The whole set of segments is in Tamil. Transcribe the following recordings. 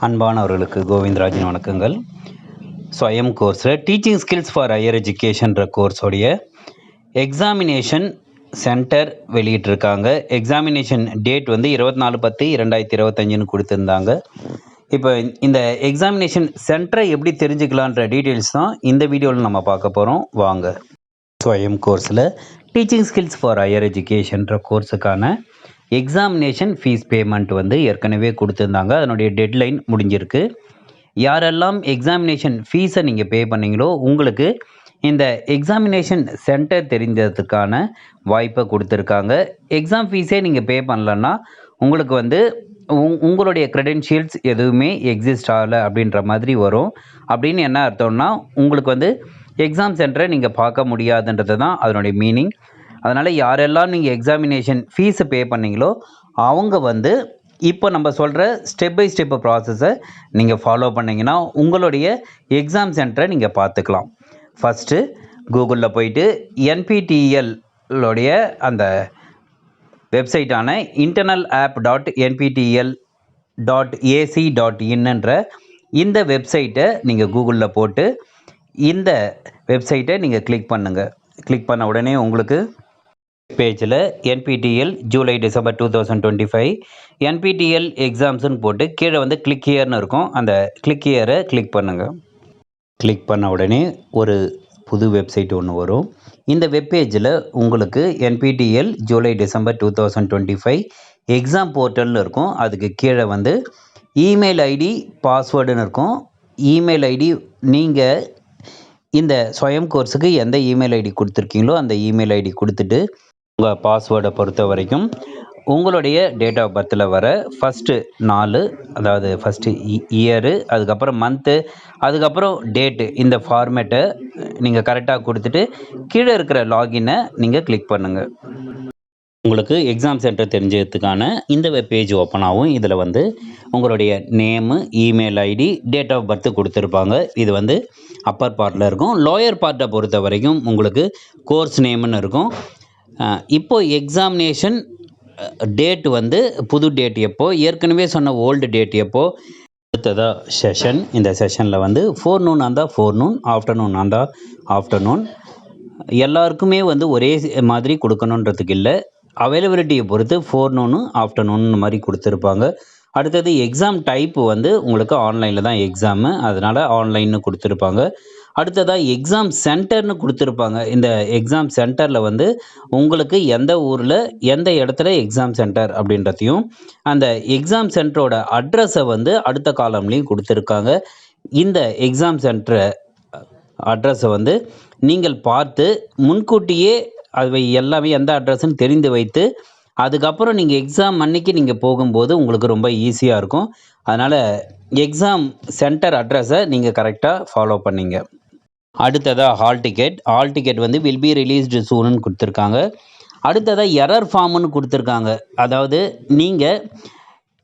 அன்பானவர்களுக்கு கோவிந்தராஜின் வணக்கங்கள். ஸ்வயம் கோர்ஸில் டீச்சிங் ஸ்கில்ஸ் ஃபார் ஹையர் எஜுகேஷன்ற கோர்ஸோடைய எக்ஸாமினேஷன் சென்டர் வெளியிட்டிருக்காங்க. எக்ஸாமினேஷன் டேட் வந்து 24/10/2025 கொடுத்துருந்தாங்க. இப்போ இந்த எக்ஸாமினேஷன் சென்டரை எப்படி தெரிஞ்சுக்கலான்ற டீட்டெயில்ஸ் தான் இந்த வீடியோவில் நம்ம பார்க்க போகிறோம். வாங்க. ஸ்வயம் கோர்ஸில் டீச்சிங் ஸ்கில்ஸ் ஃபார் ஹையர் எஜுகேஷன்ற கோர்ஸுக்கான எக்ஸாமினேஷன் ஃபீஸ் பேமெண்ட் வந்து ஏற்கனவே கொடுத்துருந்தாங்க. அதனுடைய டெட்லைன் முடிஞ்சிருக்கு. யாரெல்லாம் எக்ஸாமினேஷன் ஃபீஸை நீங்கள் பே பண்ணீங்களோ உங்களுக்கு இந்த எக்ஸாமினேஷன் சென்டர் தெரிஞ்சதுக்கான வாய்ப்பை கொடுத்துருக்காங்க. எக்ஸாம் ஃபீஸே நீங்கள் பே பண்ணலன்னா உங்களுக்கு வந்து உங்களுடைய க்ரெடென்ஷியல்ஸ் எதுவுமே எக்ஸிஸ்ட் ஆகலை அப்படின்ற மாதிரி வரும். அப்படின்னு என்ன அர்த்தம்னா உங்களுக்கு வந்து எக்ஸாம் சென்டரை நீங்கள் பார்க்க முடியாதுன்றது தான் அதனுடைய மீனிங். அதனால் யாரெல்லாம் நீங்கள் எக்ஸாமினேஷன் ஃபீஸு பே பண்ணீங்களோ அவங்க வந்து இப்போ நம்ம சொல்கிற ஸ்டெப் பை ஸ்டெப் ப்ராசஸை நீங்கள் ஃபாலோ பண்ணிங்கன்னா உங்களுடைய எக்ஸாம் சென்டரை நீங்கள் பார்த்துக்கலாம். ஃபஸ்ட்டு கூகுளில் போயிட்டு NPTEL அந்த வெப்சைட்டான internalapp.nptel.ac.in இந்த வெப்சைட்டை நீங்கள் கூகுளில் போட்டு இந்த வெப்சைட்டை நீங்கள் கிளிக் பண்ணுங்கள். கிளிக் பண்ண உடனே உங்களுக்கு பேஜில் NPTEL ஜூலை டிசம்பர் 2025 NPTEL எக்ஸாம்ஸ்னு போட்டு கீழே வந்து கிளிக் ஹியர்னு இருக்கும். அந்த கிளிக் ஹியரை கிளிக் பண்ணுங்கள். கிளிக் பண்ண உடனே ஒரு புது வெப்சைட் ஒன்று வரும். இந்த வெப்பேஜில் உங்களுக்கு NPTEL ஜூலை டிசம்பர் 2025 எக்ஸாம் போர்ட்டல்னு இருக்கும். அதுக்கு கீழே வந்து இமெயில் ஐடி பாஸ்வேர்டுன்னு இருக்கும். இமெயில் ஐடி நீங்கள் இந்த ஸ்வயம் கோர்ஸுக்கு எந்த இமெயில் ஐடி கொடுத்துருக்கீங்களோ அந்த இமெயில் ஐடி கொடுத்துட்டு உங்கள் பாஸ்வேர்டை பொறுத்த வரைக்கும் உங்களுடைய டேட் ஆஃப் பர்த்தில் வர ஃபஸ்ட்டு 4, அதாவது ஃபஸ்ட்டு இயரு, அதுக்கப்புறம் மந்த்து, அதுக்கப்புறம் டேட்டு, இந்த ஃபார்மேட்டை நீங்கள் கரெக்டாக கொடுத்துட்டு கீழே இருக்கிற லாகினை நீங்கள் கிளிக் பண்ணுங்கள். உங்களுக்கு எக்ஸாம் சென்டர் தெரிஞ்சதுக்கான இந்த வெப் பேஜ் ஓப்பன் ஆகும். இதில் வந்து உங்களுடைய name, email ID, date of birth கொடுத்துருப்பாங்க. இது வந்து அப்பர் பார்ட்டில் இருக்கும். லோயர் பார்ட்டை பொறுத்த வரைக்கும் உங்களுக்கு கோர்ஸ் நேம்னு இருக்கும். இப்போது எக்ஸாமினேஷன் டேட் வந்து புது டேட் எப்போ, ஏற்கனவே சொன்ன ஓல்டு டேட் எப்போ, அடுத்ததாக செஷன். இந்த செஷனில் வந்து ஃபோர்நூன் இருந்தால் ஃபோர்நூன், ஆஃப்டர்நூன் இருந்தால் ஆஃப்டர்நூன். எல்லாருக்குமே வந்து ஒரே மாதிரி கொடுக்கணுன்றதுக்கு இல்லை. அவைலபிலிட்டியை பொறுத்து ஃபோர்நூனு ஆஃப்டர்நூன் மாதிரி கொடுத்துருப்பாங்க. அடுத்தது எக்ஸாம் டைப்பு வந்து உங்களுக்கு ஆன்லைனில் தான் எக்ஸாமு, அதனால் ஆன்லைன்னு கொடுத்துருப்பாங்க. அடுத்ததாக எக்ஸாம் சென்டர்னு கொடுத்துருப்பாங்க. இந்த எக்ஸாம் சென்டரில் வந்து உங்களுக்கு எந்த ஊரில் எந்த இடத்துல எக்ஸாம் சென்டர் அப்படின்றதையும் அந்த எக்ஸாம் சென்டரோட அட்ரஸை வந்து அடுத்த காலம்லேயும் கொடுத்துருக்காங்க. இந்த எக்ஸாம் சென்டரை அட்ரஸை வந்து நீங்கள் பார்த்து முன்கூட்டியே அவை எல்லாமே எந்த அட்ரஸ்ன்னு தெரிந்து வைத்து அதுக்கப்புறம் நீங்கள் எக்ஸாம் அன்னைக்கு நீங்கள் போகும்போது உங்களுக்கு ரொம்ப ஈஸியாக இருக்கும். அதனால் எக்ஸாம் சென்டர் அட்ரஸை நீங்கள் கரெக்டாக ஃபாலோ பண்ணிங்க. அடுத்ததாக ஹால் டிக்கெட் வந்து வில் பி ரிலீஸ்டு சூன்னு கொடுத்துருக்காங்க. அடுத்ததாக எரர் ஃபார்ம்னு கொடுத்துருக்காங்க. அதாவது நீங்கள்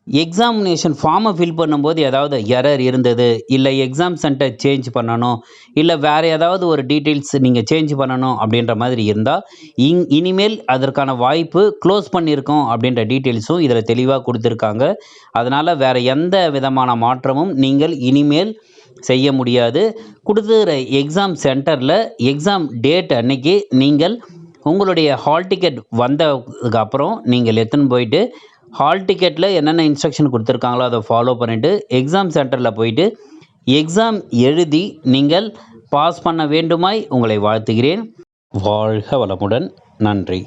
எக்ஸாமினேஷன் ஃபார்மை ஃபில் பண்ணும்போது ஏதாவது எரர் இருந்தது, இல்லை எக்ஸாம் சென்டர் சேஞ்ச் பண்ணணும், இல்லை வேறு ஏதாவது ஒரு டீட்டெயில்ஸ் நீங்கள் சேஞ்ச் பண்ணணும் அப்படின்ற மாதிரி இருந்தால் இனிமேல் அதற்கான வாய்ப்பு க்ளோஸ் பண்ணியிருக்கோம் அப்படின்ற டீட்டெயில்ஸும் இதில் தெளிவாக கொடுத்துருக்காங்க. அதனால் வேறு எந்த விதமான மாற்றமும் நீங்கள் இனிமேல் செய்ய முடியாது. கொடுத்துக்கிற எக்ஸாம் சென்டரில் எக்ஸாம் டேட் அன்னைக்கு நீங்கள் உங்களுடைய ஹால் டிக்கெட் வந்ததுக்கப்புறம் நீங்கள் எடுத்துன்னு போயிட்டு ஹால் டிக்கெட்டில் என்னென்ன இன்ஸ்ட்ரக்ஷன் கொடுத்துருக்காங்களோ அதை ஃபாலோ பண்ணிவிட்டு எக்ஸாம் சென்டரில் போயிட்டு எக்ஸாம் எழுதி நீங்கள் பாஸ் பண்ண வேண்டுமாய் உங்களை வாழ்த்துகிறேன். வாழ்க வளமுடன். நன்றி.